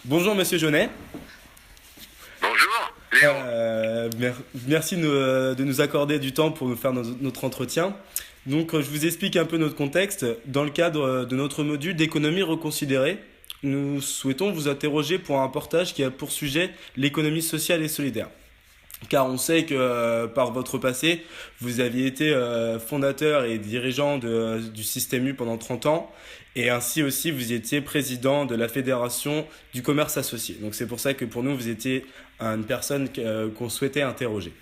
Bonjour Monsieur Jaunet. Bonjour, Léon. Merci de nous accorder du temps pour nous faire notre entretien. Donc je vous explique un peu notre contexte. Dans le cadre de notre module d'économie reconsidérée, nous souhaitons vous interroger pour un reportage qui a pour sujet l'économie sociale et solidaire. Car on sait que par votre passé, vous aviez été fondateur et dirigeant du système U pendant 30 ans, et ainsi aussi vous étiez président de la Fédération du commerce associé. Donc c'est pour ça que pour nous, vous étiez une personne qu'on souhaitait interroger.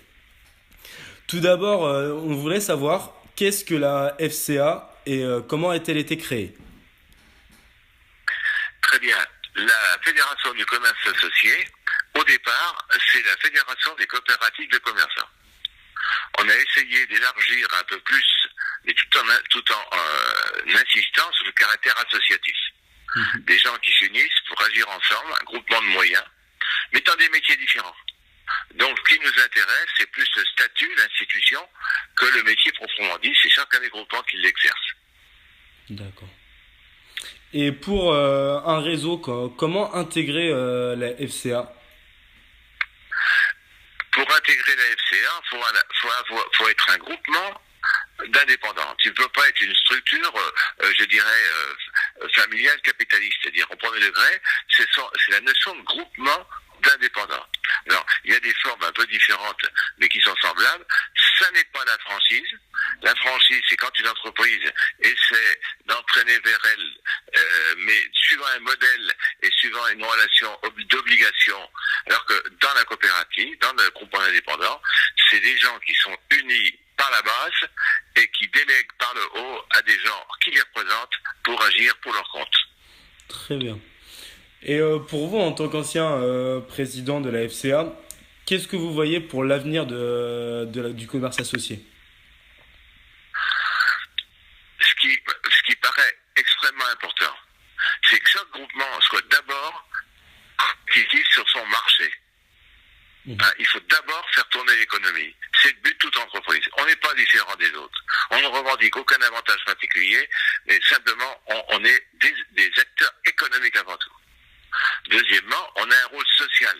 Tout d'abord, on voudrait savoir qu'est-ce que la FCA et comment a-t-elle été créée. Très bien. La Fédération du commerce associé, au départ, c'est la Fédération des coopératives de commerçants. On a essayé d'élargir un peu plus, mais tout en insistant sur le caractère associatif. Des gens qui s'unissent pour agir ensemble, un groupement de moyens, mais dans des métiers différents. Donc, ce qui nous intéresse, c'est plus le statut, l'institution, que le métier proprement dit. C'est chacun des groupements qui l'exerce. D'accord. Et pour un réseau, comment intégrer la FCA? Pour intégrer la FCA, faut être un groupement d'indépendants. Tu ne peux pas être une structure, je dirais, familiale capitaliste. C'est-à-dire, au premier degré, c'est la notion de groupement d'indépendants. Alors, il y a des formes un peu différentes, mais qui sont semblables. Ça n'est pas la franchise. La franchise, c'est quand une entreprise essaie d'entraîner vers elle, mais suivant un modèle et suivant une relation d'obligation, alors que dans la coopérative, dans le groupement indépendant, c'est des gens qui sont unis par la base et qui délèguent par le haut à des gens qui les représentent pour agir pour leur compte. Très bien. Et pour vous, en tant qu'ancien président de la FCA, qu'est-ce que vous voyez pour l'avenir du commerce associé? Ce qui paraît extrêmement important, c'est que chaque groupement soit d'abord compétitif sur son marché. Il faut d'abord faire tourner l'économie. C'est le but de toute entreprise. On n'est pas différent des autres. On ne revendique aucun avantage particulier, mais simplement, on est des acteurs économiques avant tout. Deuxièmement, on a un rôle social.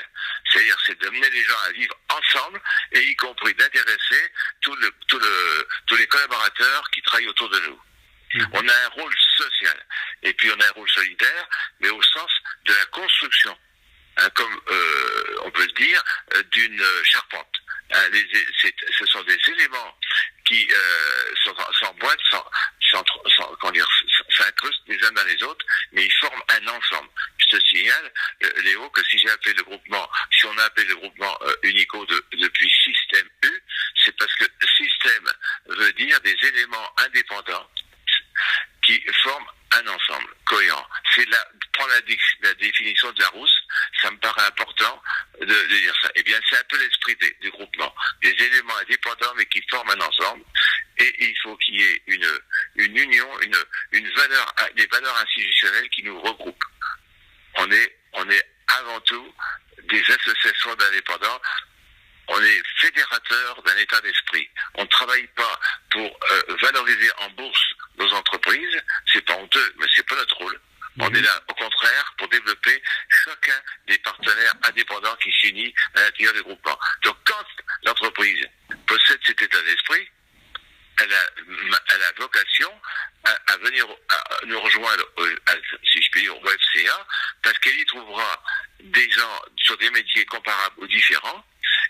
C'est-à-dire, c'est d'amener les gens à vivre ensemble, et y compris d'intéresser tous les collaborateurs qui travaillent autour de nous. On a un rôle social. Et puis, on a un rôle solidaire, mais au sens de la construction. Comme on peut le dire, d'une charpente. Ce sont des éléments qui s'emboîtent, s'incrustent les uns dans les autres, mais ils forment un ensemble. Je te signale, Léo, que si on a appelé le groupement Unico depuis système U, c'est parce que système veut dire des éléments indépendants qui forment un ensemble cohérent. Prends la définition de Larousse, ça me paraît important de dire ça. Eh bien, c'est un peu l'esprit du groupement. Des éléments indépendants, mais qui forment un ensemble. Et il faut qu'il y ait une union, des valeurs institutionnelles qui nous regroupent. On est avant tout des associations d'indépendants. On est fédérateur d'un état d'esprit. On ne travaille pas pour valoriser en bourse nos entreprises. C'est pas honteux, mais c'est pas notre rôle. On est là, au contraire, pour développer chacun des partenaires indépendants qui s'unissent à l'intérieur du groupement. Donc, quand l'entreprise possède cet état d'esprit, elle a vocation à venir nous rejoindre, si je puis dire, au FCA, parce qu'elle y trouvera des gens sur des métiers comparables ou différents.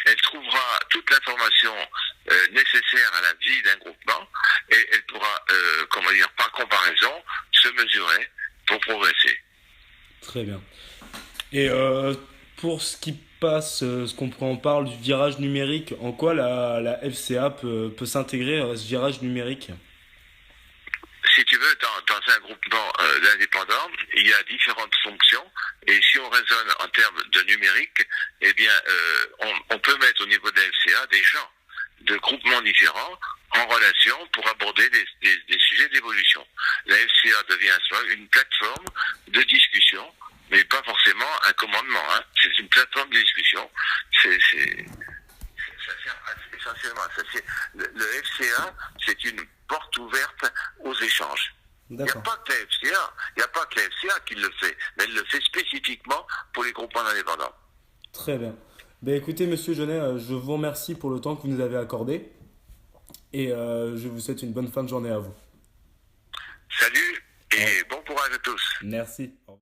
Elle trouvera toute l'information nécessaire à la vie d'un groupement, et elle pourra, par comparaison, se mesurer pour progresser. Très bien. Et pour ce qui passe, ce qu'on en parle du virage numérique, en quoi la FCA peut s'intégrer à ce virage numérique? Si tu veux, dans un groupement d'indépendants, il y a différentes fonctions, et si on raisonne en termes de numérique, eh bien, on peut mettre au niveau de la FCA des gens de groupements différents en relation pour aborder des sujets d'évolution. La FCA devient une plateforme de discussion, mais pas forcément un commandement. C'est une plateforme de discussion. Ça sert essentiellement à ça. Le FCA, c'est une porte ouverte aux échanges. Il n'y a pas que la FCA qui le fait, mais elle le fait spécifiquement pour les groupement d'indépendants. Très bien. Ben, écoutez, monsieur Jeunet, je vous remercie pour le temps que vous nous avez accordé et je vous souhaite une bonne fin de journée à vous. Salut Au- et bon courage à tous. Merci.